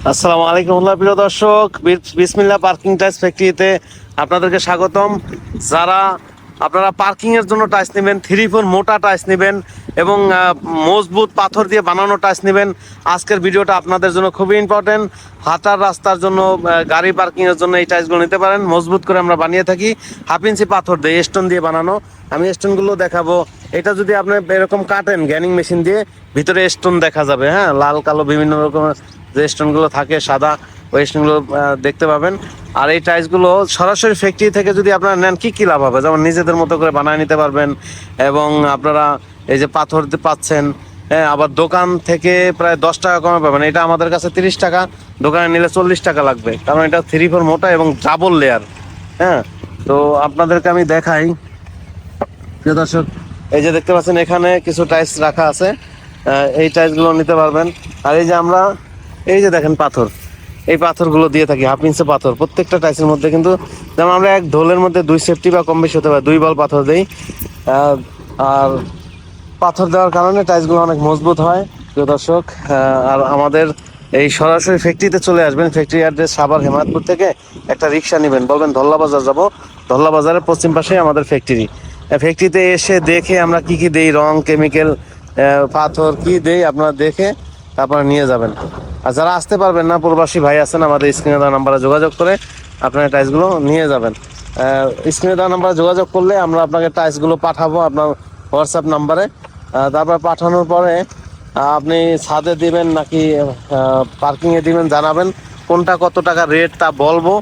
আসসালামু আলাইকুম প্রিয় দর্শক, বিসমিল্লাহ পার্কিং টাইলস ফ্যাক্টরিতে আপনাদেরকে স্বাগতম। যারা আপনারা পার্কিং এর জন্য টাইলস নেবেন, 3-4 মোটা টাইলস নেবেন এবং মজবুত পাথর দিয়ে বানানো টাইলস নেবেন, আজকের ভিডিওটা আপনাদের জন্য খুবই ইম্পর্টেন্ট। হাঁটার রাস্তার জন্য, গাড়ি পার্কিং এর জন্য এই টাইলসগুলো নিতে পারেন। মজবুত করে আমরা বানিয়ে থাকি 1/2 ইঞ্চি পাথর দিয়ে, স্টোন দিয়ে বানানো। আমি স্টোনগুলো দেখাবো। এটা যদি আপনি এরকম কাটেন গ্যানিং মেশিন দিয়ে, ভিতরে স্টোন দেখা যাবে, হ্যাঁ, লাল কালো বিভিন্ন রকমের যে স্টোনগুলো থাকে সাদা, ওই স্টোনগুলো দেখতে পাবেন। আর এই টাইলসগুলো সরাসরি ফ্যাক্টরি থেকে যদি আপনারা নেন, কি কি লাভ হবে? যেমন নিজেদের মতো করে বানিয়ে নিতে পারবেন এবং আপনারা এই যে পাথর পাচ্ছেন, হ্যাঁ, আবার দোকান থেকে প্রায় 10 টাকা কমে পাবেন। এটা আমাদের কাছে 30 টাকা, দোকানে নিলে 40 টাকা লাগবে, কারণ এটা 3/4 মোটা এবং ডাবল লেয়ার। হ্যাঁ, তো আপনাদেরকে আমি দেখাই প্রিয় দর্শক। এই যে দেখতে পাচ্ছেন এখানে কিছু টাইলস রাখা আছে, এই টাইলসগুলো নিতে পারবেন। আর এই যে আমরা, এই যে দেখেন পাথর, এই পাথরগুলো দিয়ে থাকি 1/2 ইঞ্চি পাথর প্রত্যেকটা টাইলসের মধ্যে। কিন্তু যেমন আমরা এক ঢোলের মধ্যে 2 সেফটি বা কম বেশি হতে পারে 2 বল পাথর দেই। আর পাথর দেওয়ার কারণে টাইলসগুলো অনেক মজবুত হয় প্রিয় দর্শক। আর আমাদের এই সরাসরি ফ্যাক্টরিতে চলে আসবেন। ফ্যাক্টরি অ্যাড্রেস সাভার হেমায়তপুর থেকে একটা রিক্সা নেবেন, বলবেন ধল্লা বাজার যাবো। ধল্লা বাজারের পশ্চিম পাশে আমাদের ফ্যাক্টরি। ফ্যাক্টরিতে এসে দেখে আমরা কি কি দেই, রং, কেমিক্যাল, পাথর কি দেই, আপনারা দেখে তারপরে নিয়ে যাবেন। আর যারা আসতে পারবেন না, প্রবাসী ভাই আছেন, আমাদের স্ক্রিনে দেওয়া নাম্বারে যোগাযোগ করে আপনার টাইলসগুলো নিয়ে যাবেন। স্ক্রিনে দেওয়া নাম্বারে যোগাযোগ করলে আমরা আপনাকে টাইলসগুলো পাঠাবো আপনার হোয়াটসঅ্যাপ নাম্বারে। তারপর পাঠানোর পরে আপনি ছাদে দিবেন নাকি পার্কিংয়ে দিবেন জানাবেন, কোনটা কত টাকা রেট তা বলবো।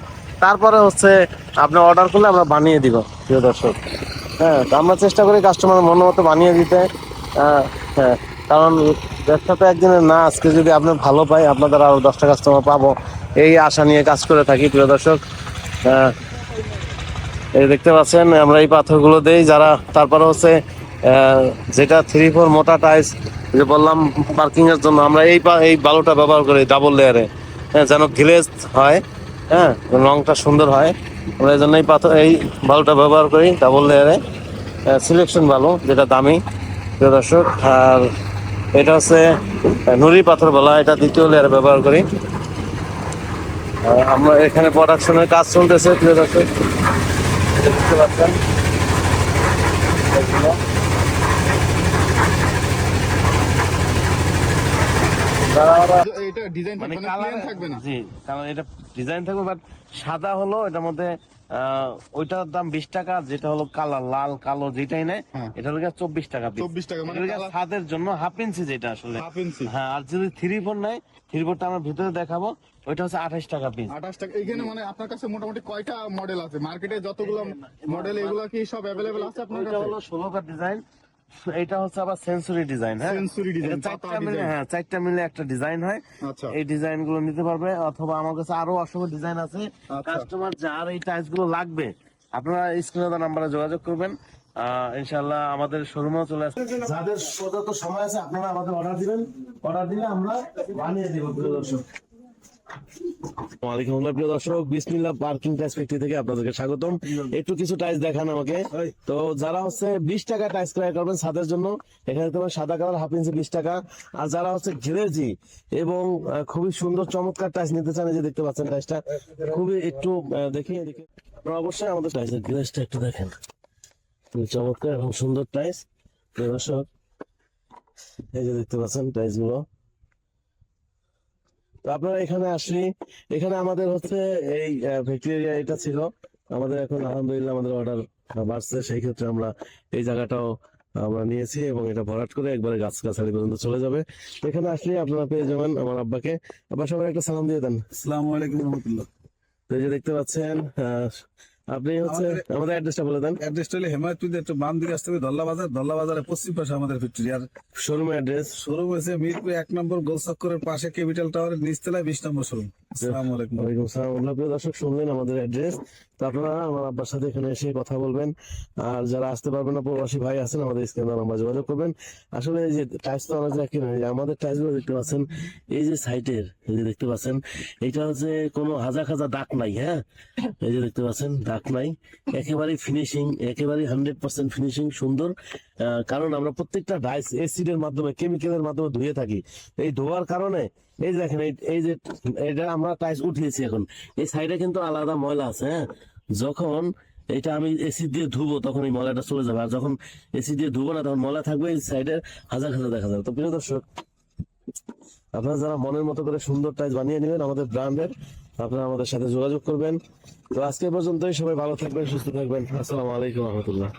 তারপরে হচ্ছে আপনি অর্ডার করলে আমরা বানিয়ে দিব প্রিয় দর্শক। হ্যাঁ, তো আমরা চেষ্টা করি কাস্টমার মন মতো বানিয়ে দিতে। হ্যাঁ, কারণ ব্যবসা তো একদিনের না, আজকে যদি আপনি ভালো পাই আপনাদের আরও 10টা কাস্টমার পাবো, এই আশা নিয়ে কাজ করে থাকি প্রিয় দর্শক। এই দেখতে পাচ্ছেন আমরা এই পাথরগুলো দেই যারা। তারপরে হচ্ছে যেটা 3/4 মোটা টাইলস যে বললাম পার্কিং এর জন্য, আমরা এই বালুটা ব্যবহার করি ডাবল লেয়ারে, হ্যাঁ, যেন গ্লেজ হয়, হ্যাঁ, রংটা সুন্দর হয়। আমরা এই জন্য এই বালুটা ব্যবহার করি ডাবল লেয়ারে, সিলেকশন বালু, যেটা দামি প্রিয় দর্শক। আর এটা হচ্ছে নুড়ি পাথর বলা, এটা 2য় লেয়ারে ব্যবহার করি। আমরা এখানে প্রোডাকশনের কাজ চলতেছে প্রিয় দর্শক, দেখতে পাচ্ছেন এগুলো। এটা ডিজাইন মানে মানে কালার, প্লেন থাকবে না। জি, কারণ এটা ডিজাইন থাকবে, বাট সাদা হলো এটার মধ্যে। ওইটার দাম 20 টাকা, যেটা হলো কালার লাল কালো যেটাই নেয়, হ্যাঁ, এটা হলো 24 টাকা পিস। 24 টাকা মানে কালার ছাদের জন্য 1/2 ইঞ্চি যেটা আসলে। 1/2 ইঞ্চি। হ্যাঁ, আর যদি 3/4 নেয়, 3/4টা আমরা ভিতরে দেখাবো, ওইটা হচ্ছে 28 টাকা পিস। 28 টাকা। এখানে মানে আপনার কাছে মোটামুটি কয়টা মডেল আছে মার্কেটে? যতগুলো মডেল এগুলো কি সব अवेलेबल আছে আপনার ওইটা কাছে? হলো 16 ডিজাইন। এটা হচ্ছে আবার সেঞ্চুরি ডিজাইন, হ্যাঁ, সেঞ্চুরি এটা ডিজাইন, পাতা 4টা মিলে, ডিজাইন। হ্যাঁ, 4টা মিলে একটা ডিজাইন হয়। আচ্ছা এই ডিজাইন গুলো নিতে পারবে, অথবা আমার কাছে আরো অসংখ্য ডিজাইন আছে। আচ্ছা। কাস্টমার যার এই টাইলস গুলো লাগবে, আপনারা স্ক্রিনে দেওয়া নাম্বারে যোগাযোগ করবেন। ইনশাল্লাহ আমাদের শোরুমেও চলে আসবে। যাদের পর্যাপ্ত সময় আছে আপনারা আমাদের অর্ডার দিবেন, অর্ডার দিলে আমরা বানিয়ে দেবো প্রিয় দর্শক। ওয়ালাইকুম আসসালাম প্রিয় দর্শক, বিসমিল্লাহ পার্কিং টাইলস ফ্যাক্টরি থেকে আপনাদেরকে স্বাগতম। একটু কিছু টাইলস দেখান আমাকে। তো যারা হচ্ছে 20 টাকা টাইলস ক্রয় করবেন ছাদের জন্য, এখানে তোমার সাদা কালার 1/2 ইঞ্চি 20 টাকা। আর যারা হচ্ছে গ্লেজি এবং খুবই সুন্দর চমৎকার টাইলস নিতে চান, এই যে দেখতে পাচ্ছেন টাইলসটা খুবই একটু দেখি দেখি, আপনারা অবশ্যই আমাদের টাইলসের গ্লেজটা একটু দেখেন, খুবই চমৎকার এবং সুন্দর টাইলস প্রিয় দর্শক। এই যে দেখতে পাচ্ছেন টাইলস গুলো। তো আপনারা এখানে আসলে, এখানে আমাদের হচ্ছে এই ফ্যাক্টরি এটা ছিল আমাদের, এখন আলহামদুলিল্লাহ আমাদের অর্ডার বাড়ছে, সেই ক্ষেত্রে আমরা এই জায়গাটাও আমরা নিয়েছি এবং এটা ভরাট করে একবারে গাছগাছালি পর্যন্ত চলে যাবে। তো এখানে আসলে আপনারা পেয়ে যাবেন আমার আব্বাকে। আব্বা, সবাই একটা সালাম দিয়ে দেন। আসসালামু আলাইকুম রহমতুল্লাহ। তো এই যে দেখতে পাচ্ছেন, আপনি হচ্ছে আমাদের অ্যাড্রেসটা বলে দেন। অ্যাড্রেসটা হলো হেমায়তপুর, একটু বাম দিকে আসতে হবে ধল্লা বাজার, ধল্লা বাজারের পশ্চিম পাশে আমাদের ফ্যাক্টরি। আর শোরুম অ্যাড্রেস শোরুম হয়েছে মিরপুর 1 নম্বর গোলচক্করের পাশে ক্যাপিটাল টাওয়ারের নিচতলায় 20 নম্বর শোরুম। আসসালামু আলাইকুম। ওয়ালাইকুম আসসালাম। আপনারা প্রিয় দর্শক শুনলেন আমাদের অ্যাড্রেস। তো আপনারা আমার আব্বার সাথে এখানে এসে কথা বলবেন। আর যারা আসতে পারবেন না, প্রবাসী ভাই আছেন, আমাদের স্ক্রিনে নাম্বার যোগাযোগ করবেন। আসলে এই যে টাইলস তো আমরা কিনে, আমাদের টাইলস গুলো দেখতে পাচ্ছেন, এই যে সাইটের, এই যে দেখতে পাচ্ছেন, এটা হচ্ছে কোনো হাজা খাজা দাগ নাই, হ্যাঁ, এই যে দেখতে পাচ্ছেন দাগ দাগ নাই, একেবারে ফিনিশিং, একেবারে 100% ফিনিশিং সুন্দর। কারণ আমরা প্রত্যেকটা ডাইস অ্যাসিডের মাধ্যমে, কেমিক্যালের মাধ্যমে ধুয়ে থাকি। এই ধোয়ার কারণে এই যে দেখেন, এই যে এটা আমরা টাইলস উঠিয়েছি, এখন এই সাইডে কিন্তু আলাদা ময়লা আছে। হ্যাঁ, যখন এটা আমি এসিড দিয়ে ধুবো তখন এই ময়লাটা চলে যাবে, আর যখন এসিড দিয়ে ধুবো না তখন ময়লা থাকবে, এই সাইডে হাজার হাজার দেখা যাবে। তো প্রিয় দর্শক, আপনারা যারা মনের মতো করে সুন্দর টাইলস বানিয়ে নেবেন আমাদের ব্র্যান্ডের, আপনারা আমাদের সাথে যোগাযোগ করবেন। তো আজকে পর্যন্তই, সবাই ভালো থাকবেন, সুস্থ থাকবেন। আসসালামু আলাইকুম রহমতুল্লাহ।